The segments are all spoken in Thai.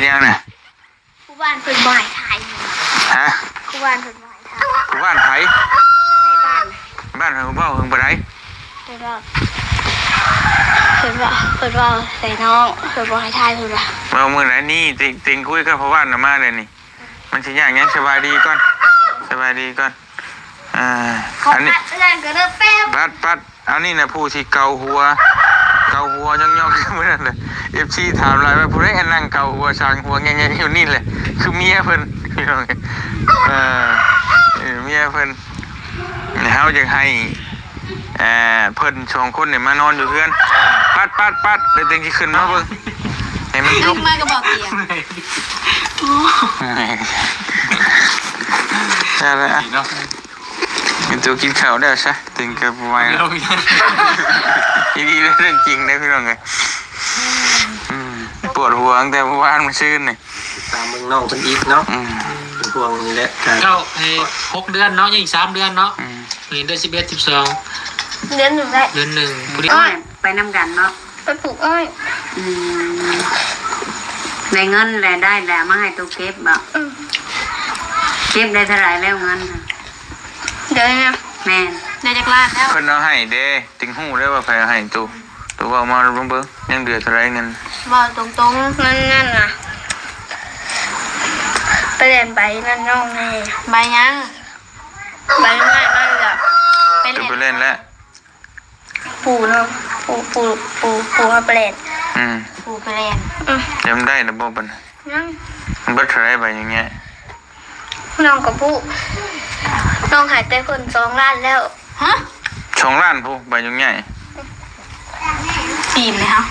ยังน่ะผู้บ้านเพิ่นบ่ให้ถ่ายฮะผู้บ้านเพิ่นบ่ให้ถ่ายผู้บ้านไผในบ้านเพิ่นบ่เพิ่นบ่ได้เพิ่นว่าใส่น้องเพิ่นบ่ให้ถ่ายเพิ่นว่ามื้อไหนนี่ติงคุยกับผู้บ้านน่ะมาเลยนี่มันสิยากหยังสบายดีก่อนอันนี้เรื่องก็เด้อแป๊บปัดอันนี้น่ะผู้ที่เกาหัวย่องๆขึ้นมานั่นเลย FC ถามหลายว่าผู้ใดอันนั่งเกาหัวช้างหัวแงๆอยู่นี่แหละคือเมียเพิ่นพี่น้องเมียเพิ่นเฮาอยากให้เพิ่น2คนนี่มานอนอยู่เฮือนปัดแล้วเต็งสิขึ้นมาเบิ่งให้มันจบมาก็บอกเตียงนั่นแหละเป็นตัวกินข้าวได้ใช่เต็งก็บ่ไหวแล้วอีเรื่องจริงนะพี่น้องเอ้ยปวดหัวตั้งแต่เมื่อวานมันชื่นนี่ตามเมืองน้องเป็นอีกเนาะเป็นห่วงนี่แหละเข้าให้6 เดือนเนาะยังอีก3 เดือนเนาะนี่เดือน11 12เดือน1ได้เดือน1ผู้อ้อยไปนำกันเนาะไปปลูกอ้อยได้เงินแล้วได้แล้วมาให้ตัวเก็บบ่เก็บได้เท่าไหร่แล้วเงินเดี๋ยวนะแม่ได้จักล้านแล้วเพิ่นเอาให้เด้ติงฮู้ได้ว่าไผเอาให้ตัวว่ามาเบิ่งยังเหลือเท่าไหร่เงินบ่ตรงๆนั่นน่ะไปเล่นใบนั่นน้องนี่ใบยังใบง่ายมากเลยไปเล่นแล้วปูเนาะปูมาเปลี่ยนปูเปลี่ยนจำได้นะบ่บัดยังมันบ่เท่าไหร่ใบอย่างเงี้ยน้องกับผู้น้องหายใจเพิ่น2 ล้านแล้วฮะ2 ล้านผู้ใบอย่างเงี้ยปีนเลยฮะ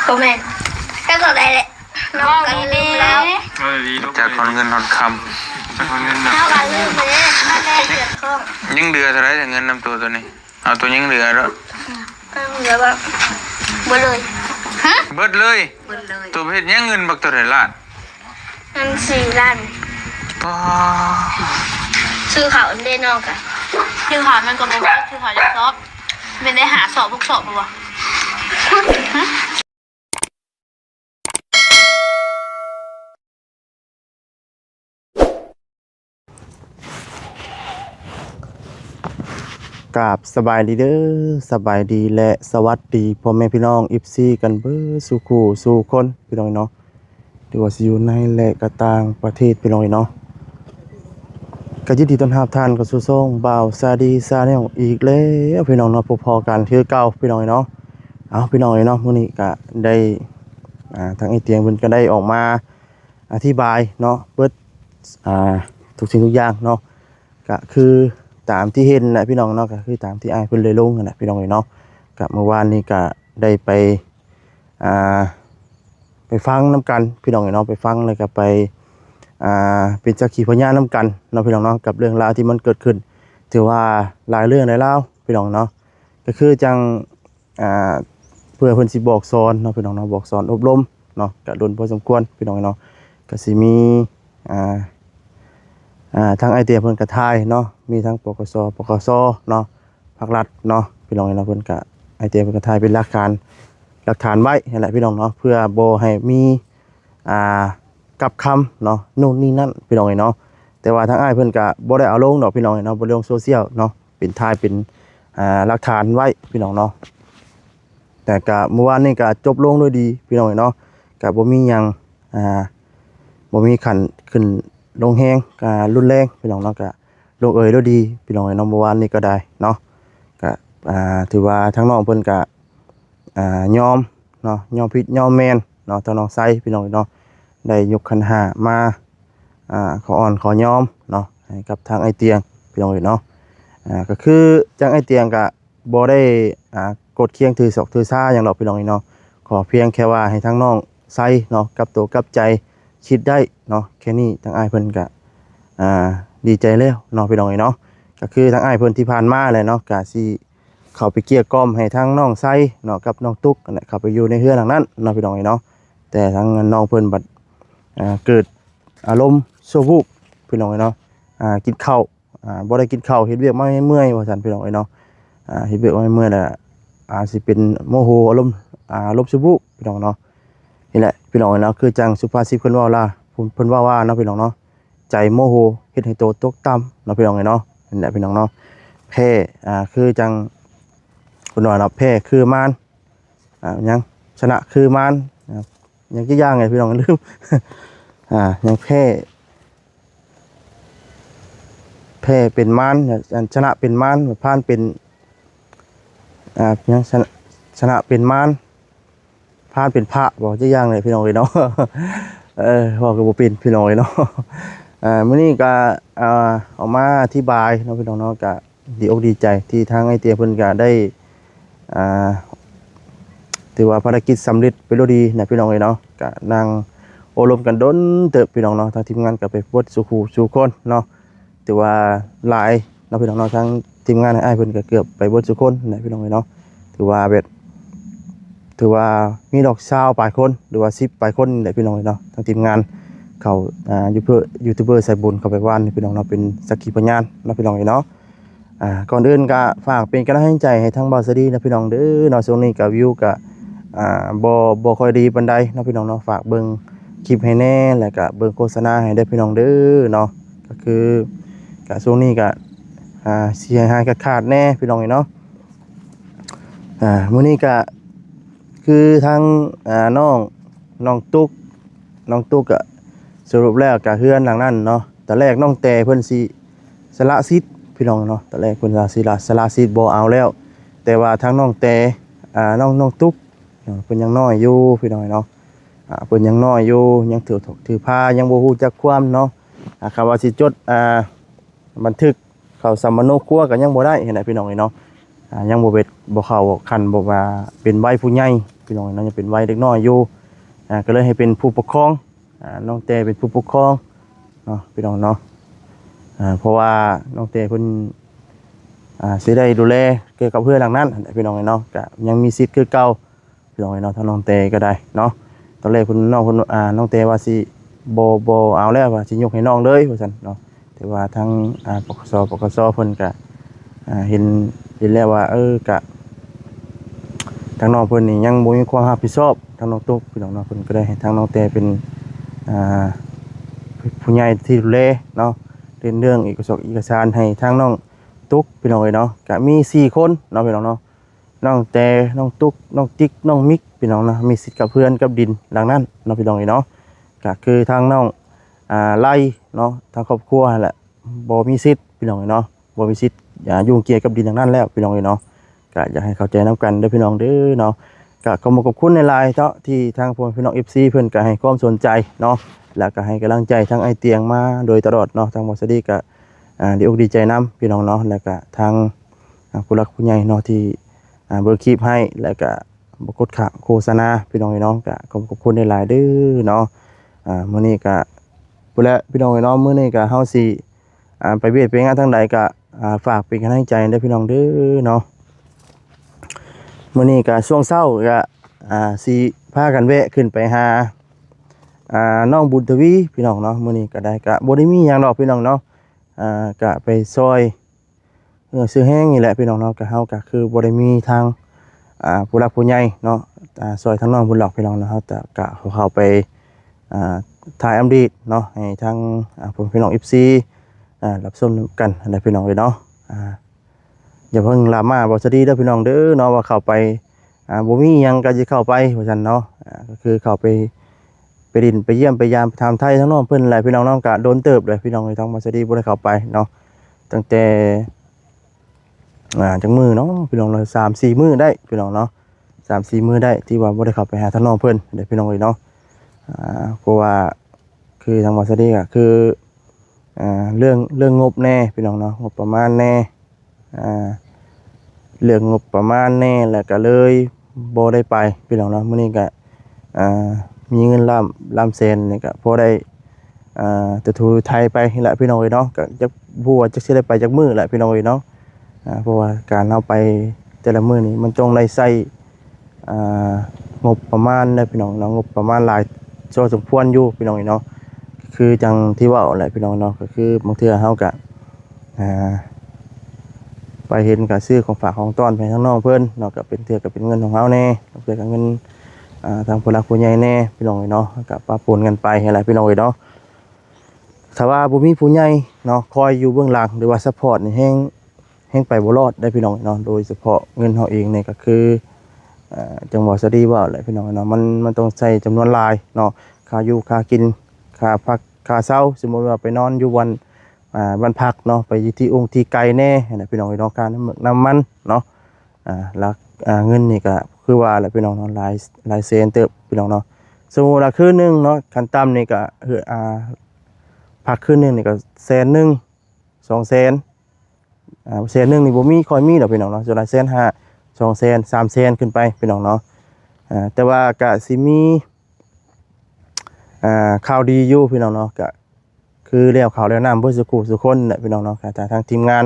บ่แม่นก็เท่าได้แหละน้องก็ลืมแล้วจากคนเงินหอดคำจากคนเงินนะน้องก็ลืมไปแล้วมาได้เดือดร้อนยังเดือเท่าไหร่เงินนำตัวนี้เอาตัวยังเหลือแล้วเหลือแบบเบิดเลยฮะเบิดเลยตัวเพชรยังเงินบักตัวไหนล้านนั่น4 ล้านซื้อเขาได้น้องกันซื้อเขามันก็บ่ได้ซื้อเขาจะซอบไม่ได้หาสอบพวกสอบบ่กราบสบายดีเด้อสบายดีและสวัสดีพ่อแม่พี่น้องFCกันเบิดสู่คู่สู่คนพี่น้องเนาะหรือว่าสิอยู่ในและก็ต่างประเทศพี่น้องเนาะก็ยินดีต้อนรับท่านเข้าสู่ช่องบ่าวซาดีซาแนลอีกแล้วพี่น้องเนาะพอๆกันคือเก่าพี่น้องเนาะเอาพี่น้องเนาะมื้อนี้ก็ได้ทางไอ้เตียงเพิ่นก็ได้ออกมาอธิบายเนาะเบิดทุกสิ่งทุกอย่างเนาะก็คือตามที่เห็นนะพี่น้องเนาะก็คือตามที่อ้ายเพิ่นเลยลงนั่นแหละพี่น้องเนาะก็เมื่อวานนี้ก็ได้ไปฟังน้ำกันพี่น้องเนาะไปฟังแล้วก็ไปเป็นสักขีพยานน้ำกันเนาะพี่น้องเนาะกับเรื่องราวที่มันเกิดขึ้นถือว่าหลายเรื่องหลายราวพี่น้องเนาะก็คือจังเพื่อเพิ่นสิบอกสอนเนาะพี่น้องเนาะบอกสอนอบรมเนาะก็โดนพอสมควรพี่น้องเนาะก็สิมีทางไอเดียเพิ่นกระทายเนาะมีทั้งปกสเนาะภาครัฐเนาะพี่น้องเนาะเพิ่นก็ไอเดียเพิ่นกระทายเป็นหลักฐานไว้นั่นแหละพี่น้องเนาะเพื่อบ่ให้มีกับคำเนาะนู่นนี่นั่นพี่น้องเนาะแต่ว่าทางอ้ายเพิ่นก็บ่ได้เอาลงดอกพี่น้องเนาะบ่ลงโซเชียลเนาะเป็นทายเป็นหลักฐานไว้พี่น้องเนาะแต่ก็เมื่อวานนี้ก็จบลงด้วยดีพี่น้องเนาะก็บ่มีหยังบ่มีขันขึ้นลงแฮงรุนแรงพี่น้องเนาะก็ลงด้วยดีพี่น้องเนาะเมื่อวานนี้ก็ได้เนาะก็ถือว่าทั้งน้องเพิ่นก็ยอมเนาะยอมผิดยอมแม่นเนาะทั้งน้องไซพี่น้องเนาะได้ยกขันห้ามาขออ่อนขอยอมเนาะให้กับทางไอเตียงพี่น้องเนาะก็คือจังไอเตียงก็บ่ได้กดเคียงถือศอกถือซ่าอย่างดอกพี่น้องเนาะขอเพียงแค่ว่าให้ทั้งน้องไซเนาะกับตัวกับใจคิดได้เนาะแค่นี้ทางอ้ายเพิ่นก็ดีใจแล้วเนาะพี่น้องเนาะก็คือทางอ้ายเพิ่นที่ผ่านมาแหละเนาะก็สิเข้าไปเกลี้ยกล่อมให้ทั้งน้องไซเนาะกับน้องตุ๊กนั่นแหละเข้าไปอยู่ในเฮือนหลังนั้นเนาะพี่น้องเนาะแต่ทางน้องเพิ่นบัดเกิดอารมณ์ชั่ววูบพี่น้องเนาะกินข้าวบ่ได้กินข้าวเฮ็ดเวียกมาเมื่อยว่าซั่นพี่น้องเนาะเฮ็ดเวียกมาเมื่อยแล้วสิเป็นโมโหอารมณ์ชั่ววูบพี่น้องเนาะ นี่แหละพี่น้องเนาะคือจังสุภาษิตเพิ่นว่าล่ะเพิ่นว่าเนาะพี่น้องเนาะใจโมโหเฮ็ดให้โตตกต่ำเนาะพี่น้องเนาะนั่นแหละพี่น้องเนาะแพ้คือจังเพิ่นว่าเนาะแพ้คือมารยังชนะคือมารนะครับยังกี่อย่างไงพี่น้องลืม ยังแพ้เป็นมารชนะเป็นมารผ่านเป็นยังชนะเป็นมารผ่านเป็นพระบอกจะย่างเลยพี่น้องเลยเนาะ บอกกับบุปินพี่น้องเลยเนาะ มื้อนี้ก็ออกมาอธิบายเนาะพี่น้องเนาะก็ดีอกดีใจที่ทางไอเตียเพิ่นก็ได้ถือว่าภารกิจสำเร็จไปด้วยดีนะพี่น้องเลยเนาะก็นั่งโอลมกันดนเติบพี่น้องเนาะทางทีมงานก็ไปพดสู่คู่สู่คนเนาะถือว่าหลายเนาะพี่น้องเนาะทางทีมงานไอ้เพิ่นก็เกือบไปเบิดสู่คนนะพี่น้องเลยเนาะถือว่ามีดอกชาวปลายคนหรือว่า10ปลายคนนี่แหละพี่น้องเนาะทางทีมงานเขายูทูบเบอร์ใส่บุญเข้าไปว่านพี่น้องเนาะเป็นสักขีพยานเนาะพี่น้องเนาะก่อนอื่นก็ฝากเป็นกำลังใจให้ทั้งบอสดีนะพี่น้องเด้อเนาะช่วงนี้ก็วิวก็บ่ค่อยดีปานใดเนาะพี่น้องเนาะฝากเบิ่งคลิปให้แน่แล้วก็เบิ่งโฆษณาให้ได้พี่น้องเด้อเนาะก็คือก็ช่วงนี้ก็เสียหายขาดแน่พี่น้องเนาะมื้อนี้ก็คือทางน้องตุ๊กก็สรุปแล้วก็เฮือนหลังนั้นเนาะตอนแรกน้องแต่เพิ่นสิสละสิทธิ์พี่น้องเนาะตอนแรกเพิ่นว่าสิสละสิทธิ์บ่เอาแล้วแต่ว่าทางน้องแต่น้องตุ๊กเพิ่นยังน้อยอยู่พี่น้องเนาะเพิ่นยังน้อยอยู่ยังถือผ้ายังบ่ฮู้จักความเนาะคำว่าสิจดบันทึกเข้าสัมมโนครัวก็ยังบ่ได้เห็นไหมพี่น้องเนาะยังบ่เข้าคันบอกว่าเป็นวัยผู้ใหญ่พี่น้องเนาะยังเป็นวัยเด็กน้อยอยู่ก็เลยให้เป็นผู้ปกครองน้องเตเป็นผู้ปกครองเนาะพี่น้องเนาะเพราะว่าน้องเตเพิ่นสิได้ดูแลเกี่ยวกับเพื่อนหลังนั้นพี่น้องเนาะก็ยังมีสิทธิ์คือเก่าพี่น้องเนาะถ้าน้องเตก็ได้เนาะตอนแรกน้องเตว่าสิบ่เอาแล้วว่าสิยกให้น้องเลยว่าซั่นเนาะแต่ว่าทางปกสเพิ่นก็เห็นแล้วว่าก็ทางน้องเพิ่นนี่ยังบ่มีความรับผิดชอบทางน้องตุ๊กพี่น้องเนาะเพิ่นก็ได้ให้ทางน้องแต่เป็นผู้ใหญ่ที่ดูแลเนาะเรื่องเอกสารให้ทางน้องตุ๊กพี่น้องเนาะก็มี4คนเนาะพี่น้องเนาะน้องแต่น้องตุ๊กน้องติ๊กน้องมิกพี่น้องเนาะมีสิทธิ์กับเพื่อนกับดินดังนั้นเนาะพี่น้องเนาะก็คือทางน้องไล่เนาะทางครอบครัวแหละบ่มีสิทธิ์พี่น้องเนาะบ่มีสิทธิ์ยุ่งเกี่ยวกับดินดังนั้นแล้วพี่น้องเนาะก็อยากให้เข้าใจนํกันเด้อพี่น้องเด้อเนาะก็ขอบคุณในไลน์เนาะที่ทางพี่น้อง FC เพิ่นก็ให้ความสนใจเนาะแล้วก็ให้กำลังใจทางไอเตียงมาโดยตลอดเนาะทางบอสดีก็ดีอกดีใจนํพี่น้องเนาะแล้วก็ทางผู้หลักผู้ใหญ่เนาะที่เบอร์คลิปให้แล้วก็บ่กดข่าวโฆษณาพี่น้องเนาะก็ขอบคุณในไลน์เด้อเนาะมื้อนี้ก็พุ่นแหละพี่น้องเนาะมื้อนี้ก็เฮาสิไปเวียดไปงานทางใดก็ฝากเป็นกำลังใจเด้อพี่น้องเด้อเนาะมื้อนี้ก็ช่วงเช้าก็สิพากันแวะขึ้นไปหาน้องบุญทวีพี่น้องเนาะมื้อนี้ก็ได้ก็บ่ได้มีหยังดอกพี่น้องเนาะก็ไปซอยซื้อแห้งนี่แหละพี่น้องเนาะก็เฮาก็คือบ่ได้มีทางผู้หลักผู้ใหญ่เนาะซอยทางน้องบุญหลอกพี่น้องเนาะเฮาก็เข้าไปถ่ายอัปเดตเนาะให้ทางพี่น้อง FC รับชมกันได้พี่น้องเลยเนาะอย่าเพิ่งลามาบ่สดีเด้อพี่น้องเด้อเนาะว่าเข้าไปบ่มีหยังก็สิเข้าไปว่าซั่นเนาะก็คือเข้าไปดินไปเยี่ยมไปยามถามไทยทั้งน้องเพิ่นหลายพี่น้องก็โดนเติบเลยพี่น้องเลยทั้งบ่สดีบ่ได้เข้าไปเนาะตั้งแต่จังมื้อเนาะพี่น้องเลย3-4 มื้อได้พี่น้องเนาะ3-4 มื้อได้ที่ว่าบ่ได้เข้าไปหาทั้งน้องเพิ่นได้พี่น้องเลยเนาะเพราะว่าคือทางบ่สดีก็คือเรื่องงบแน่พี่น้องเนาะงบประมาณแน่เรื่องงบประมาณแน่แล้วก็เลยบ่ได้ไปพี่น้องเนาะมื้อนี้ก็มีเงินล้ำแสนนี่ก็พอได้จะทูไทยไปนี่แหละพี่น้องเนาะก็จักผู้ว่าจักสิได้ไปจักมื้อแหละพี่น้องเนาะเพราะว่าการเอาไปแต่ละมื้อนี่มันต้องได้ใช้งบประมาณได้พี่น้องเนาะงบประมาณหลายพอสมควรอยู่พี่น้องเนาะคือจังที่ว่าแหละพี่น้องเนาะก็คือบางเทื่อเฮาก็ไปเห็นก็ซื้อของฝากของต้อนไปข้างนอกเพิ่นเนาะก็เป็นเทื่อก็เป็นเงินของเฮาแน่เทื่อก็เงิน ทางผู้หลักผู้ใหญ่แน่พี่น้องเนาะก็ปะปนกันไปอะไรพี่น้องเนาะถ้าว่าบ่มีผู้ใหญ่เนาะคอยอยู่เบื้องหลังหรือว่าซัพพอร์ตนี่แฮงไปบ่รอดได้พี่น้องเนาะโดยเฉพาะเงินเฮาเองนี่ก็คือจังหวัดสะดีว่าแหละพี่น้องเนาะมันต้องใช้จำนวนหลายเนาะค่าอยู่ค่ากินค่าพักค่าเช่าสมมุติว่าไปนอนอยู่วันพักเนาะไปอยู่ที่องค์ที่ไกลแน่นะพี่น้องเนาะการน้ำมันเนาะแล้วเงินนี่ก็คือว่าแหละพี่น้องเนาะหลายแสนเติบพี่น้องเนาะสมมุติว่าคืนนึงเนาะขั้นต่ำนี่ก็พักคืนนึงนี่ก็100,000 200,000แสนนึงนี่บ่มีค่อยมีดอกพี่น้องเนาะส่วนละ150,000 200,000 300,000ขึ้นไปพี่น้องเนาะแต่ว่าก็สิมีข่าวดีอยู่พี่น้องเนาะก็คือแล้วข่าวแล้วน้ำเพื่อสุคนแหละพี่น้องเนาะแต่ทางทีมงาน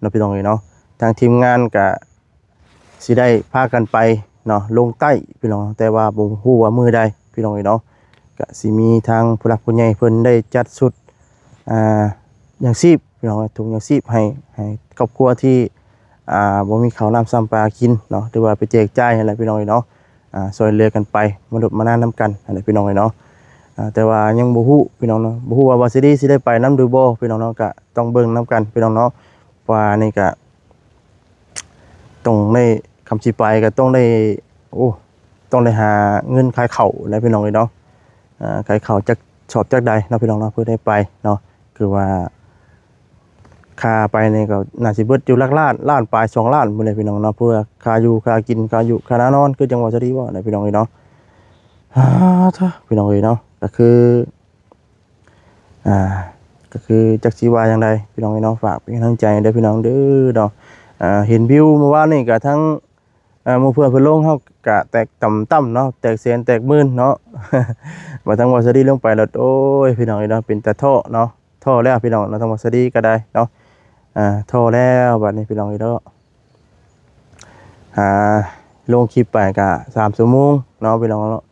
เนาะพี่น้องเนาะทางทีมงานก็สิได้พากันไปเนาะลงใต้พี่น้องแต่ว่าบ่ฮู้ว่ามื้อใดพี่น้องเนาะก็สิมีทางผู้หลักผู้ใหญ่เพิ่นได้จัดชุดอย่างชีพพี่น้องถุงอย่างชีพให้ครอบครัวที่บ่มีข้าวน้ำซ้ำปลากินเนาะหรือว่าไปแจกจ่ายอะไรพี่น้องเนาะช่วยเหลือกันไปมนุษย์มานานำกันอะไรพี่น้องเนาะแต่ว่ายังบ่ฮู้พี่น้องเนาะบ่ฮู้ว่าสิได้ไปนำหรือบ่พี่น้องเนาะก็ต้องเบิ่งนํกันพี่น้องเนาะว่านี่ก็ต้องได้คำสิไปก็ต้องได้หาเงินขายข้าวแล้วพี่น้องเนาะขายข้าวจักชอบจักใดเนาะพี่น้องเนาะเพื่อได้ไปเนาะคือว่าค่าไปนี่ก็น่าสิเบิดอยู่หลักล้านปลาย2ล้านพุ่นเลยพี่น้องเนาะเพื่อค่าอยู่ค่ากินค่าอยู่ค่านอนคือจังหวัดสะดีว่าพี่น้องเนาะพี่น้องเนาะก็คือจักสิว่าจังไดพี่น้องเนาะฝากเป็นกำลังใจเด้อพี่น้องเด้อเนาะเห็นวิวเมื่อวานนี่ก็ทั้งหมู่เพื่อนเพิ่นลงเฮาก็แตกต่ำเนาะแตกแสนแตกหมื่นเนาะ ว่าทั้งวัดสะดีลงไปแล้วโอ้ยพี่น้องเนาะเป็นแต่ท่อเนาะท่อแล้วพี่น้องเนาะทั้งวัดสะดีก็ได้เนาะท่อแล้วบัดนี้พี่น้องเนาะลงคลิปไปก็3 ชั่วโมงเนาะพี่น้องเนาะ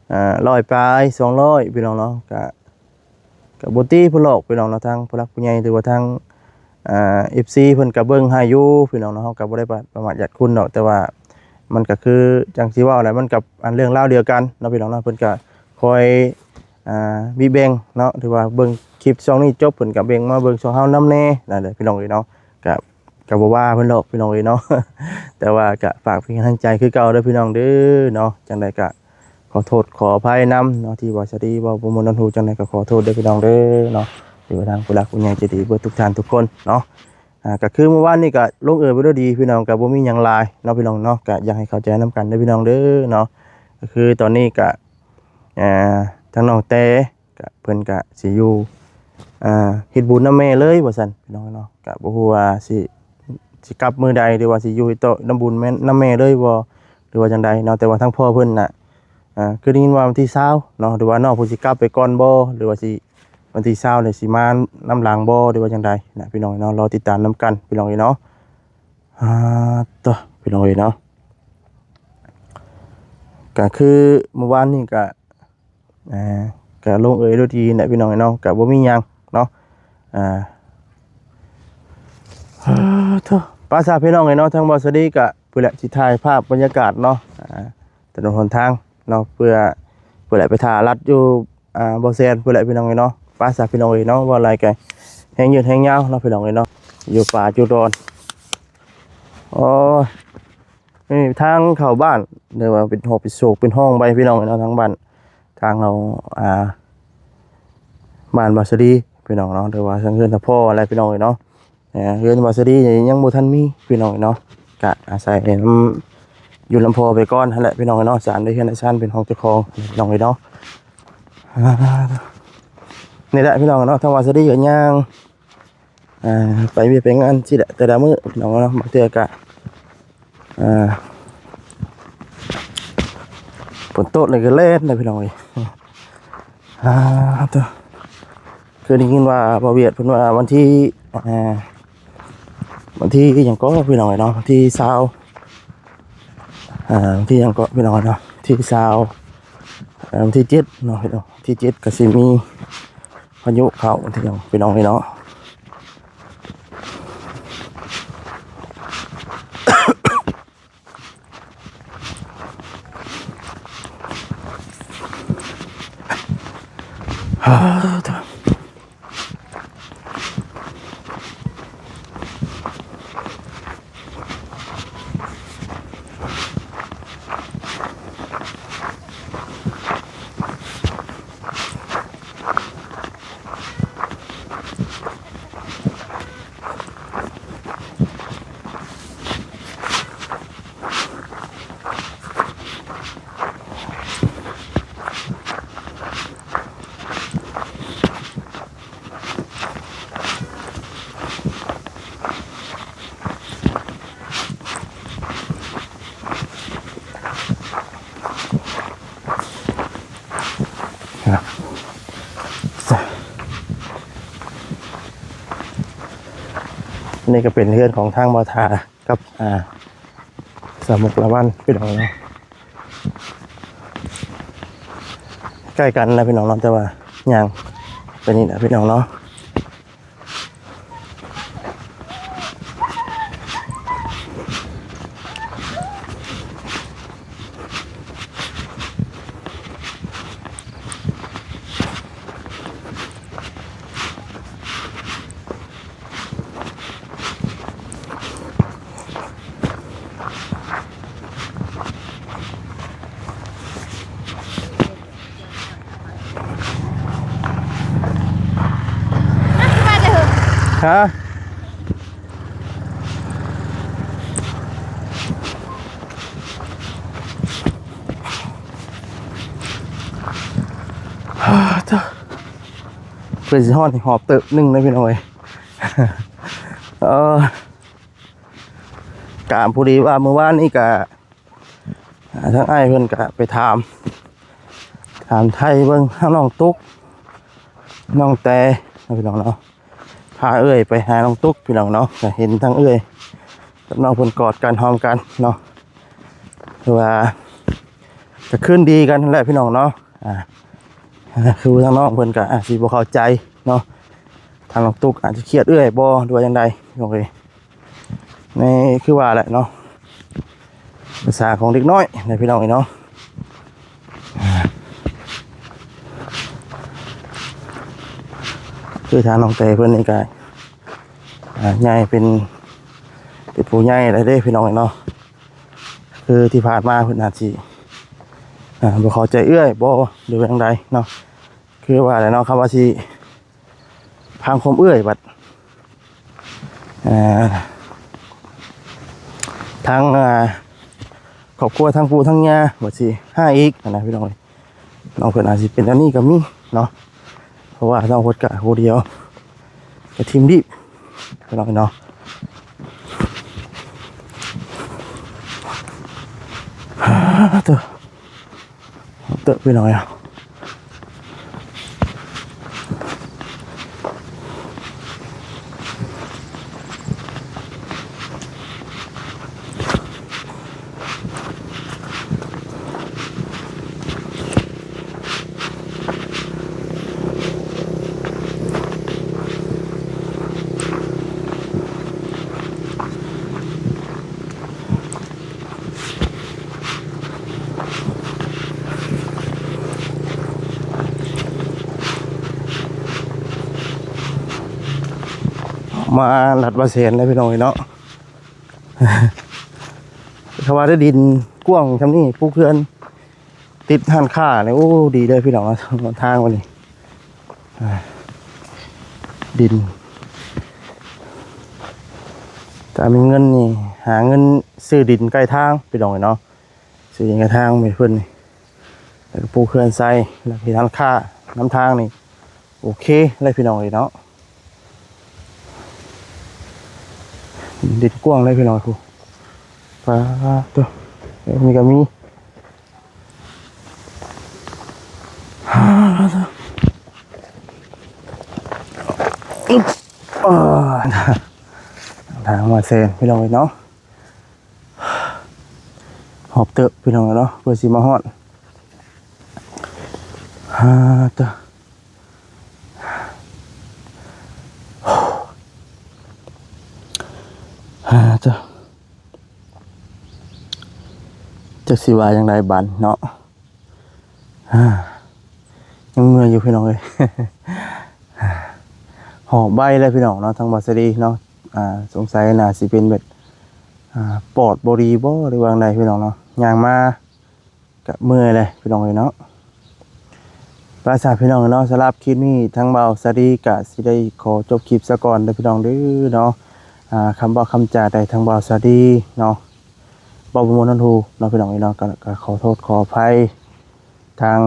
100 ปลาย200พี่น้องเนาะก็บ่ตีผู้หลอกพี่น้องเนาะทางผู้หลักผู้ใหญ่หรือว่าทางFC เพิ่นก็เบิ่งให้อยู่พี่น้องเนาะเฮาก็บ่ได้ประมาทหยัดคุณดอกแต่ว่ามันก็คือจังสิว่าอะไรมันกับอันเรื่องราวเดียวกันเนาะพี่น้องเนาะเพิ่นก็คอยมีแบ่งเนาะถือว่าเบิ่งคลิปช่องนี้จบเพิ่นก็แบ่งมาเบิ่งช่องเฮานำแน่นั่นแหละพี่น้องเนาะก็บ่ว่าเพิ่นหรอกพี่น้องเนาะ แต่ว่าก็ฝากเป็นกำลังใจคือเก่าเด้อพี่น้องเด้อเนาะจังได๋ก็ขอโทษขออภัยนํเนาะที่บ่สะดีบ่มนต์ฮู้จังได๋ก็ขอโทษเด้อพี่น้องเด้อเนาะที่ว่าทางผู้หลักผู้ใหญ่ใจดีเบิดทุกท่านทุกคนเนาะก็คือเมื่อวานนี้ก็ลงไปด้วยดีพี่น้องก็บ่มีหยังหลายเนาะพี่น้องเนาะก็อยากให้เข้าใจนํกันเด้อพี่น้องเด้อเนาะก็คือตอนนี้ก็ทางน้องแต่ก็เพิ่นก็สิอยู่เฮ็ดบุญนำแม่เลยว่าซั่นพี่น้องเนาะก็บ่ฮู้ว่าสิกลับมื้อใดหรือว่าสิอยู่เฮ็ดต่อนำบุญนำแม่เลยบ่หรือว่าจังใดเนาะแต่ว่าทางพ่อเพิ่นน่ะคือได้ยินว่าวันที่20เนาะหรือว่าน้องเพิ่นสิกลับไปก่อนบ่หรือว่าสิวันที่20เนี่ยสิมานำหลังบ่หรือว่าจังใดนะพี่น้องเนาะรอติดตามนํกันพี่น้องเนาะต่อพี่น้องเนาะก็คือเมื่อวานนี้ก็ลงด้วยดีนะพี่น้องเนาะก็บ่มีหยังเนาะภาษาพี่น้องเนาะทางบ่สวัสดีก็เพื่อสิถ่ายภาพบรรยากาศเนาะถนนหนทางเนาะเพื่อไปถ่ายรัดอยู่บ่แซนเพื่อพี่น้องเนาะภาษาพี่น้องเนาะว่าอะไรกันแห้งยืดแห้งยาวเนาะพี่น้องเนาะอยู่ป่าอยู่ดอนนี่ทางเข้าบ้านเดี๋ยวว่าเป็นหอบเป็นโศกเป็นห้องไปพี่น้องเนาะทางบ้านทางเราบ้านบาสดีพี่น้องเนาะเดี๋ยวว่าทางเฮือนพ่ออะไรพี่น้องเนาะเฮือนบาสดียังบ่ทันมีพี่น้องเนาะก็อาศัยอยู่ลำพอไปก่อนนั่นแหละพี่น้องเนาะสารได้เฮือนชั้นเป็นห้องเจ้าของพี่น้องเนาะนี่แหละพี่น้องเนาะทางวาสดีก็ย่างไปมีไปงานสิแต่ละมื้อพี่น้องเนาะบางเทื่อก็ฝนตกเลยก็เล่นเลยพี่น้องตัวเคยได้ยินว่าบ่เวียดเพิ่นว่าวันที่หยังก็พี่น้องเนาะที่20ที่หยังก็พี่น้องเนาะที่20ที่7เนาะพี่น้องที่7ก็สิมีพายุเข้าที่หยังพี่น้องเนาะ นี่ก็เป็นเรื่องของทางบอทากับสมุกละวันพี่น้องเนาะใกล้กันนะพี่น้องเนาะแต่ว่าอย่างเป็นนี่นะพี่น้องเนาะฮะเป็นสิฮอดหอบเติบหนึ่งเลยพี่น้องเอ้ยกะพอดีว่าเมื่อวานนี่กะทั้งไอ้เพื่อนกะไปถามไทยเบิ่งน้องตุ๊กน้องแต่พี่น้องเนาะพาเอ้ยไปหาน้องตุ๊กพี่น้องเนาะเห็นทั้งเอ้ยกับน้องเพิ่นกอดกันหอมกันเนาะคือว่าจะขึ้นดีกันแหละพี่น้องเนาะคือทางน้องเพิ่นก็สิบ่เข้าใจเนาะทางน้องตุ๊กอาจจะเครียดเอ้ยบ่ด้วยจังใดโอเคนี่คือว่าแหละเนาะภาษาของเด็กน้อยในพี่น้องเนาะคือทางน้องเตเพิ่นนี่ก็ใหญ่เป็นผู้ใหญ่ได้เด้พี่น้องเนาะคือที่ผ่านมาเพิ่นอาจสิบ่เข้าใจเอื้อยบ่หรือว่าจังใดเนาะคือว่าแล้วเนาะคำว่าสิพังคมเอื้อยบัดทั้งครอบครัวทั้งปู่ทั้งย่าบัดสิหาอีกนะพี่น้องน้องเพิ่นอาจสิเป็นอันนี้ก็มีเนาะเพราะว่าน้องเพิ่นก็ผู้เดียวก็ทีมดิบพี่น้องเนาะเตอะพี่น้องอ่ะมาหลัดบาเซนเลยพี่น้องเนาะเขาว่าได้ดินกว้างทำนี่ปลูกเพื่อนติดหันค่าเลยโอ้ดีเลยพี่น้องทางวันนี้ดินแต่มีเงินนี่หาเงินซื้อดินใกล้ทางพี่น้องเนาะซื้อดินใกล้ทางมีเพื่อนนี่แล้วก็ปลูกเพื่อนใส่แล้วที่หันค่าน้ำทางนี่โอเคเลยพี่น้องเนาะดินกว้างเลยพี่น้องครูปลาตัวมีก็มีทางมาเซนพี่น้องเนาะหอบเตอะพี่น้องเนาะเพื่อสิมาฮอดตัวจะสิว่าอย่างไรบันเนาะ ยังเมื่อยอยู่พี่น้องเลย หอบใบเลยพี่น้องเนาะทางบาสดีเนาะสงสัยน่าสิเป็นแบบปอดบรีบ่หรือว่าไงพี่น้องเนาะย่างมากับเมื่อยเลยพี่น้องเลยเนาะภาษาพี่น้องเนาะสำหรับคลิปนี้ทางเบาสดีกะสิได้ขอจบคลิปซะก่อนเด้อพี่น้องเด้อเนาะคำบอกคำจาใดทางเบาสดีเนาะบ่ประมวลนันทูเนาะพี่น้องเนาะก็ขอโทษขออภัยทาง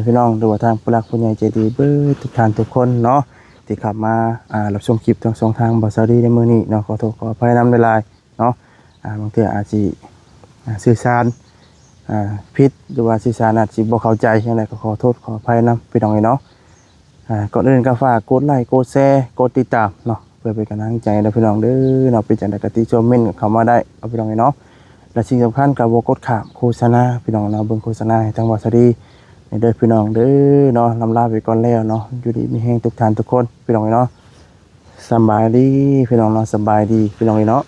พี่น้องหรือว่าทางผู้หลักผู้ใหญ่ใจดีเบิดทุกท่านทุกคนเนาะที่ขับมารับชมคลิปทั้งสองทางเบาสดีในมื้อนี้เนาะขอโทษขออภัยนำหลายๆเนาะบางทีอาจสิสื่อสารผิดหรือว่าสื่อสารอาจสิบ่เข้าใจจังไดก็ขอโทษขออภัยนำพี่น้องเนาะก่อนอื่นก็ฝากกดไลค์กดแชร์กดติดตามเนาะเพื่อเป็นกำลังใจให้พี่น้องเด้อเนาะเป็นจังได๋ก็ติชมเม่นเข้ามาได้เอาพี่น้องเนาะและสิ่งสำคัญก็บ่กดข้ามโฆษณาพี่น้องเนาะเบิ่งโฆษณาให้ทางวาสดีในเด้อพี่น้องเด้อเนาะลำลาไปก่อนแล้วเนาะอยู่ดีมีแฮงทุกท่านทุกคนพี่น้องเนาะสบายดีพี่น้องเนาะสบายดีพี่น้องเนาะ